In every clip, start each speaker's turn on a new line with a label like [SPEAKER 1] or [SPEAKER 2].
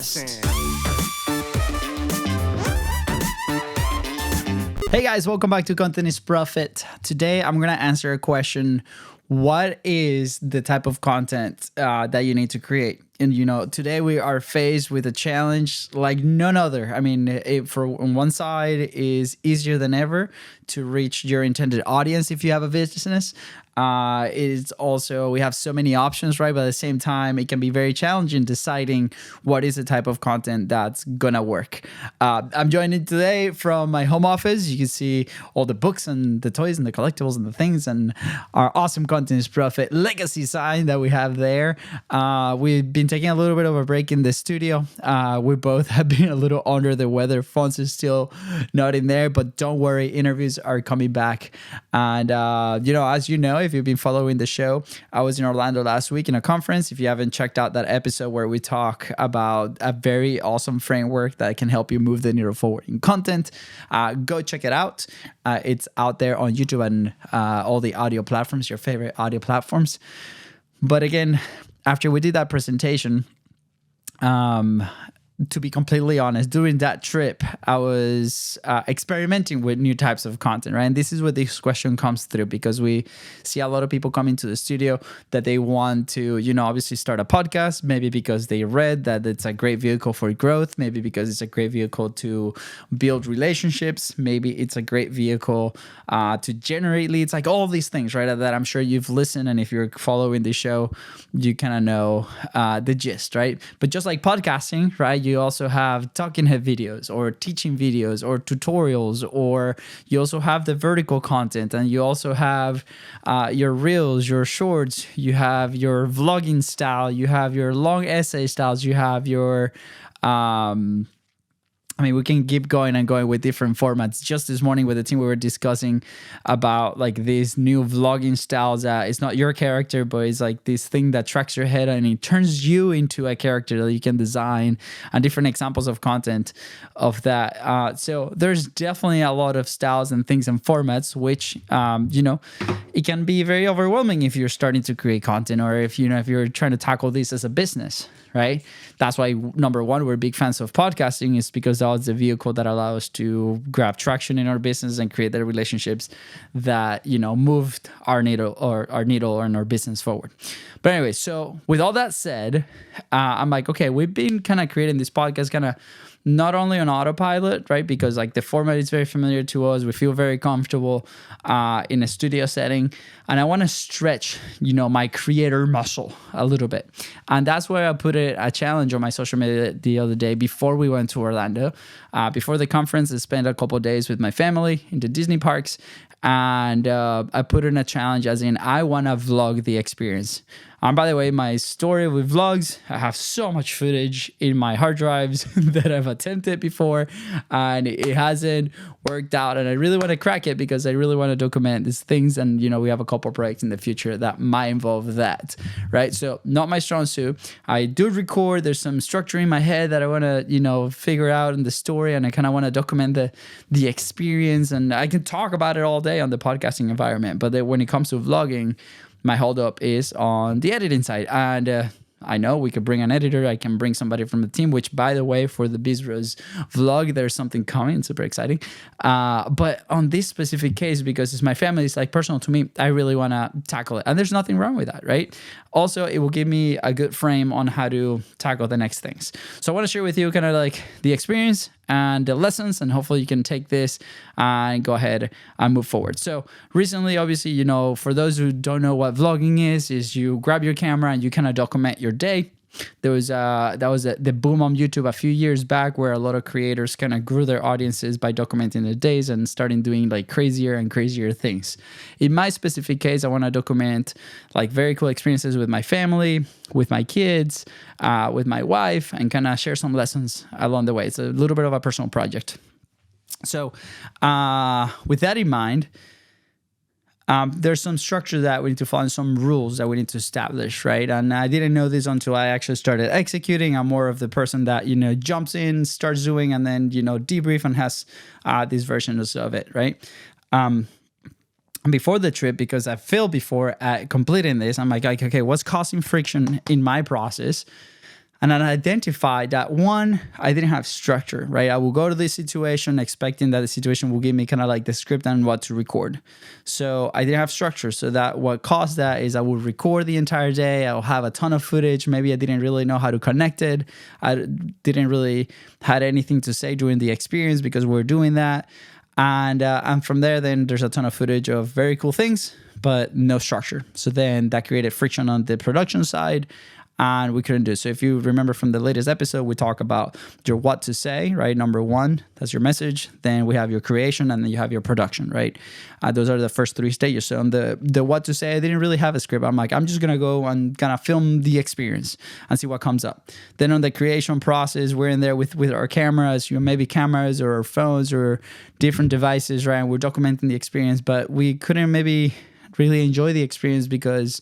[SPEAKER 1] podcast. Hey guys, welcome back to Content is Profit. Today I'm going to answer a question. What is the type of content that you need to create? And today we are faced with a challenge like none other. I mean, on one side is easier than ever to reach your intended audience if you have a business. It's also, we have so many options, right? But at the same time, it can be very challenging deciding what is the type of content that's gonna work. I'm joining today from my home office. You can see all the books and the toys and the collectibles and the things and our awesome Content is Profit legacy sign that we have there. We've been taking a little bit of a break in the studio. We both have been a little under the weather. Fonts is still not in there, but don't worry, interviews are coming back. And, as you know, if you've been following the show, I was in Orlando last week in a conference. If you haven't checked out that episode where we talk about a very awesome framework that can help you move the needle forward in content, go check it out. It's out there on YouTube and all the audio platforms, your favorite audio platforms. But again, after we did that presentation, to be completely honest, during that trip, I was experimenting with new types of content, right? And this is where this question comes through, because we see a lot of people come into the studio that they want to, obviously start a podcast, maybe because they read that it's a great vehicle for growth, maybe because it's a great vehicle to build relationships, maybe it's a great vehicle to generate leads, like all these things, right? That I'm sure you've listened, and if you're following the show, you kind of know the gist, right? But just like podcasting, right? You also have talking head videos or teaching videos or tutorials, or you also have the vertical content, and you also have your reels, your shorts, you have your vlogging style, you have your long essay styles, you have your we can keep going and going with different formats. Just this morning with the team, we were discussing about like these new vlogging styles. It's not your character, but it's like this thing that tracks your head and it turns you into a character that you can design, and different examples of content of that. So there's definitely a lot of styles and things and formats, which, it can be very overwhelming if you're starting to create content, or if you're trying to tackle this as a business, right? That's why, number one, we're big fans of podcasting, is because that's the vehicle that allows us to grab traction in our business and create the relationships that, moved our needle and our business forward. But anyway, so with all that said, I'm like, okay, we've been kind of creating this podcast kind of not only on autopilot, right? Because like the format is very familiar to us. We feel very comfortable in a studio setting. And I want to stretch, my creator muscle a little bit. And that's why I put a challenge on my social media the other day before we went to Orlando. Before the conference, I spent a couple of days with my family in the Disney parks. And I put in a challenge as in, I want to vlog the experience. And by the way, my story with vlogs, I have so much footage in my hard drives that I've attempted before, and it hasn't worked out. And I really want to crack it because I really want to document these things. And, we have a couple projects in the future that might involve that, right? So not my strong suit. I do record. There's some structure in my head that I want to, figure out in the story. And I kind of want to document the experience. And I can talk about it all day on the podcasting environment. But then when it comes to vlogging, my holdup is on the editing side. And I know we could bring an editor. I can bring somebody from the team, which, by the way, for the Bizros vlog, there's something coming. Super exciting. But on this specific case, because it's my family, it's like personal to me, I really want to tackle it. And there's nothing wrong with that, right? Also, it will give me a good frame on how to tackle the next things. So I want to share with you kind of like the experience and the lessons, and hopefully you can take this and go ahead and move forward. So recently, obviously, for those who don't know what vlogging is you grab your camera and you kind of document your day. There was the boom on YouTube a few years back where a lot of creators kind of grew their audiences by documenting their days and starting doing like crazier and crazier things. In my specific case, I want to document like very cool experiences with my family, with my kids, with my wife, and kind of share some lessons along the way. It's a little bit of a personal project. So with that in mind, there's some structure that we need to follow and some rules that we need to establish, right? And I didn't know this until I actually started executing. I'm more of the person that, jumps in, starts doing, and then, debrief and has these versions of it, right? Before the trip, because I failed before at completing this, I'm like, okay, what's causing friction in my process? And I identified that one, I didn't have structure, right? I will go to this situation expecting that the situation will give me kind of like the script and what to record. So I didn't have structure. So that what caused that is I would record the entire day. I'll have a ton of footage. Maybe I didn't really know how to connect it. I didn't really had anything to say during the experience because we're doing that. And from there, then there's a ton of footage of very cool things, but no structure. So then that created friction on the production side, and we couldn't do it. So if you remember from the latest episode, we talk about your what to say, right? Number one, that's your message. Then we have your creation, and then you have your production, right? Those are the first three stages. So on the what to say, I didn't really have a script. I'm like, I'm just going to go and kind of film the experience and see what comes up. Then on the creation process, we're in there with our cameras, maybe cameras or phones or different devices, right? And we're documenting the experience, but we couldn't maybe really enjoy the experience because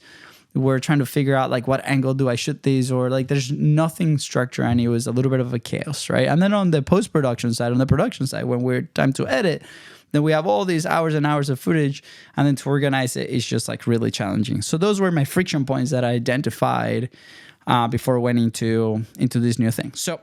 [SPEAKER 1] we're trying to figure out like what angle do I shoot these, or like there's nothing structure, and it was a little bit of a chaos, right? And then on the post-production side, on the production side, when we're time to edit, then we have all these hours and hours of footage, and then to organize it is just like really challenging. So those were my friction points that I identified before I went into this new thing. So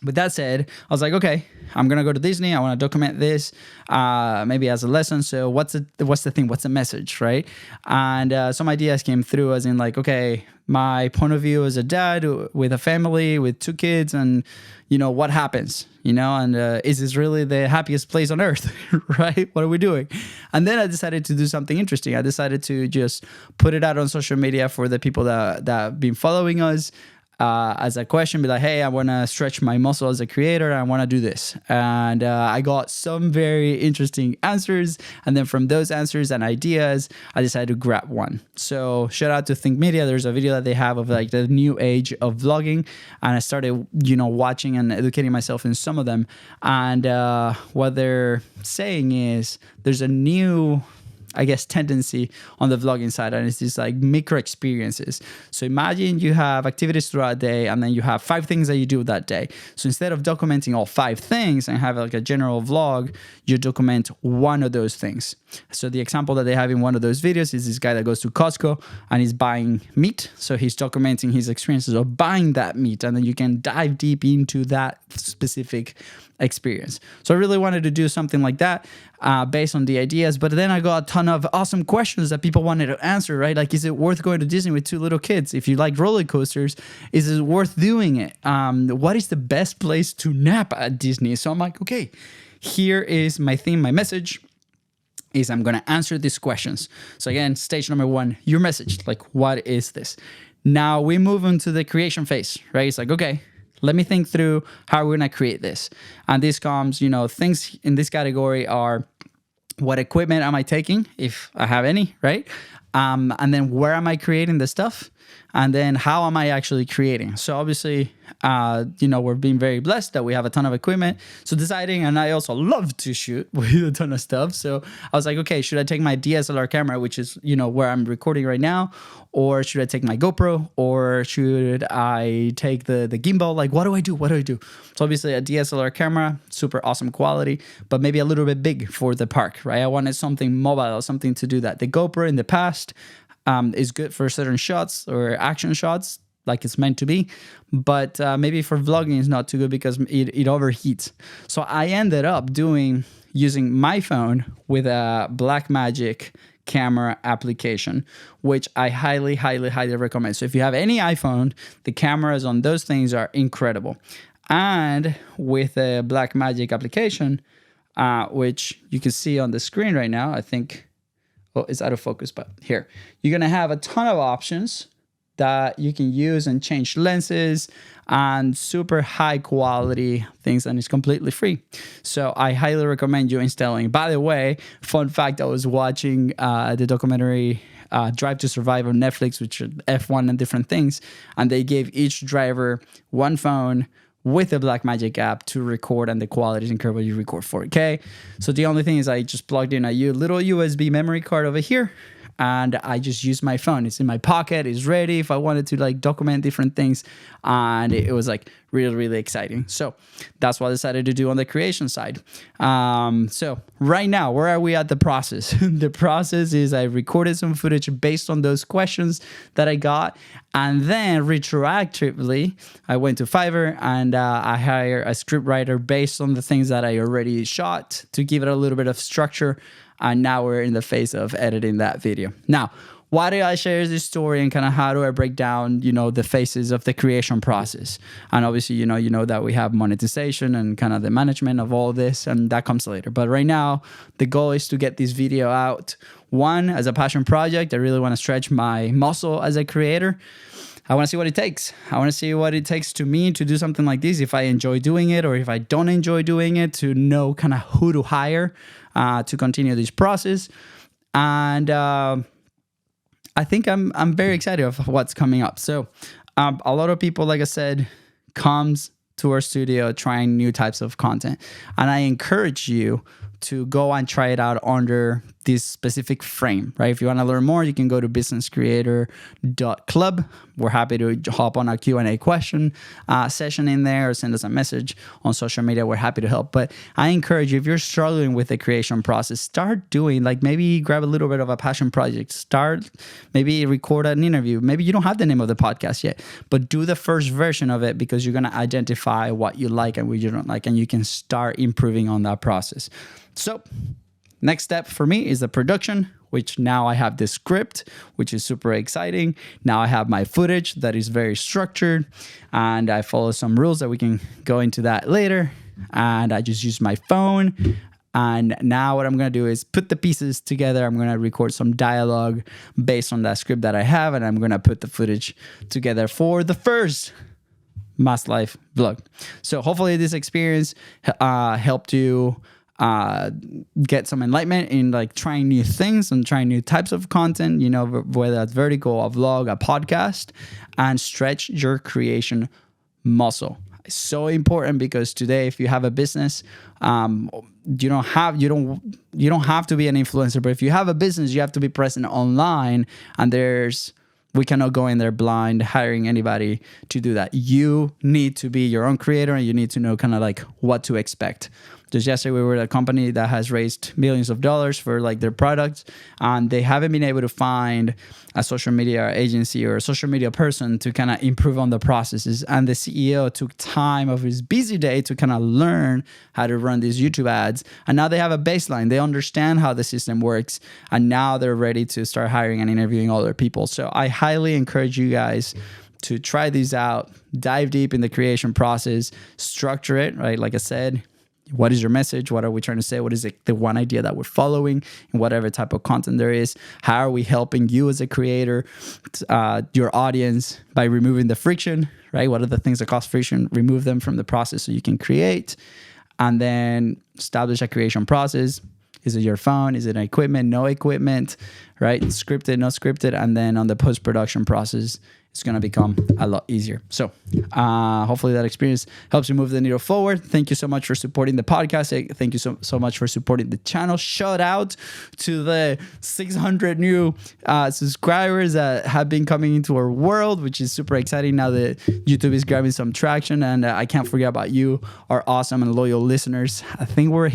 [SPEAKER 1] with that said, I was like, okay, I'm gonna go to Disney. I want to document this, maybe as a lesson. So what's the thing? What's the message, right? And some ideas came through, as in like, okay, my point of view as a dad with a family with 2 kids, and what happens, and is this really the happiest place on earth, right? What are we doing? And then I decided to do something interesting. I decided to just put it out on social media for the people that have been following us. As a question, be like, hey, I want to stretch my muscle as a creator. I want to do this. And I got some very interesting answers. And then from those answers and ideas, I decided to grab one. So shout out to Think Media. There's a video that they have of like the new age of vlogging. And I started, watching and educating myself in some of them. And what they're saying is there's a new, I guess, tendency on the vlogging side, and it's these like micro experiences. So imagine you have activities throughout the day, and then you have 5 things that you do that day. So instead of documenting all 5 things and have like a general vlog, you document one of those things. So the example that they have in one of those videos is this guy that goes to Costco and he's buying meat. So he's documenting his experiences of buying that meat, and then you can dive deep into that specific experience. So I really wanted to do something like that based on the ideas, but then I got a ton of awesome questions that people wanted to answer, right? Like, is it worth going to Disney with 2 little kids? If you like roller coasters, is it worth doing it? What is the best place to nap at Disney? So I'm like, okay, here is my theme, my message is I'm going to answer these questions. So again, stage number 1, your message, like, what is this? Now we move into the creation phase, right? It's like, okay, let me think through how we're going to create this. And this comes, things in this category are, what equipment am I taking, if I have any, right? And then where am I creating the stuff? And then how am I actually creating? So obviously, we're being very blessed that we have a ton of equipment. So deciding, and I also love to shoot with a ton of stuff. So I was like, okay, should I take my DSLR camera, which is, where I'm recording right now? Or should I take my GoPro? Or should I take the gimbal? Like, what do I do? What do I do? So obviously a DSLR camera, super awesome quality, but maybe a little bit big for the park, right? I wanted something mobile, something to do that. The GoPro in the past is good for certain shots or action shots, like it's meant to be, but maybe for vlogging it's not too good because it overheats. So I ended up using my phone with a Blackmagic camera application, which I highly, highly, highly recommend. So if you have any iPhone, the cameras on those things are incredible. And with a Blackmagic application, which you can see on the screen right now, I think, well, it's out of focus, but here, you're going to have a ton of options that you can use and change lenses and super high quality things, and it's completely free. So I highly recommend you installing. By the way, fun fact, I was watching the documentary Drive to Survive on Netflix, which are F1 and different things, and they gave each driver one phone with a Blackmagic app to record, and the quality is incredible. You record 4K. So the only thing is I just plugged in a little USB memory card over here, and I just use my phone. It's in my pocket, it's ready if I wanted to like document different things. And it was like really, really exciting. So that's what I decided to do on the creation side. So right now, where are we at the process? The process is I recorded some footage based on those questions that I got. And then retroactively, I went to Fiverr and I hired a script writer based on the things that I already shot to give it a little bit of structure. And now we're in the phase of editing that video. Now, why do I share this story and kind of how do I break down, the phases of the creation process? And obviously, you know that we have monetization and kind of the management of all this, and that comes later. But right now, the goal is to get this video out. One, as a passion project, I really want to stretch my muscle as a creator. I want to see what it takes. I want to see what it takes to me to do something like this. If I enjoy doing it or if I don't enjoy doing it, to know kind of who to hire to continue this process. And I think I'm very excited of what's coming up. So a lot of people, like I said, comes to our studio trying new types of content. And I encourage you to go and try it out under this specific frame, right? If you want to learn more, you can go to businesscreator.club. We're happy to hop on a Q&A question session in there or send us a message on social media. We're happy to help. But I encourage you, if you're struggling with the creation process, start doing, like maybe grab a little bit of a passion project. Start, maybe record an interview. Maybe you don't have the name of the podcast yet, but do the first version of it because you're going to identify what you like and what you don't like, and you can start improving on that process. So next step for me is the production, which now I have the script, which is super exciting. Now I have my footage that is very structured, and I follow some rules that we can go into that later. And I just use my phone. And now what I'm going to do is put the pieces together. I'm going to record some dialogue based on that script that I have, and I'm going to put the footage together for the first Mass Life vlog. So hopefully this experience helped you get some enlightenment in like trying new things and trying new types of content, whether that's vertical, a vlog, a podcast, and stretch your creation muscle. It's so important because today, if you have a business, you don't have to be an influencer, but if you have a business, you have to be present online, and we cannot go in there blind hiring anybody to do that. You need to be your own creator, and you need to know kind of like what to expect. Just yesterday, we were at a company that has raised millions of dollars for like their products, and they haven't been able to find a social media agency or a social media person to kind of improve on the processes. And the CEO took time of his busy day to kind of learn how to run these YouTube ads. And now they have a baseline. They understand how the system works, and now they're ready to start hiring and interviewing other people. So I highly encourage you guys to try these out, dive deep in the creation process, structure it, right? Like I said, what is your message? What are we trying to say? What is the one idea that we're following in whatever type of content there is? How are we helping you as a creator, your audience, by removing the friction, right? What are the things that cause friction? Remove them from the process so you can create, and then establish a creation process. Is it your phone? Is it an equipment? No equipment, right? Scripted, not scripted. And then on the post-production process, it's going to become a lot easier. So hopefully that experience helps you move the needle forward. Thank you so much for supporting the podcast. Thank you so much for supporting the channel. Shout out to the 600 new subscribers that have been coming into our world, which is super exciting now that YouTube is grabbing some traction. And I can't forget about you, our awesome and loyal listeners. I think we're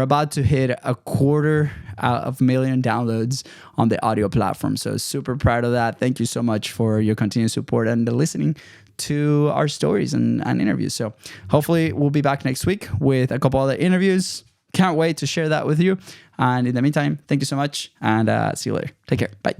[SPEAKER 1] about to hit 250,000 downloads on the audio platform. So super proud of that. Thank you so much for your continued support and listening to our stories and interviews. So hopefully we'll be back next week with a couple other interviews. Can't wait to share that with you. And in the meantime, thank you so much, and see you later. Take care. Bye.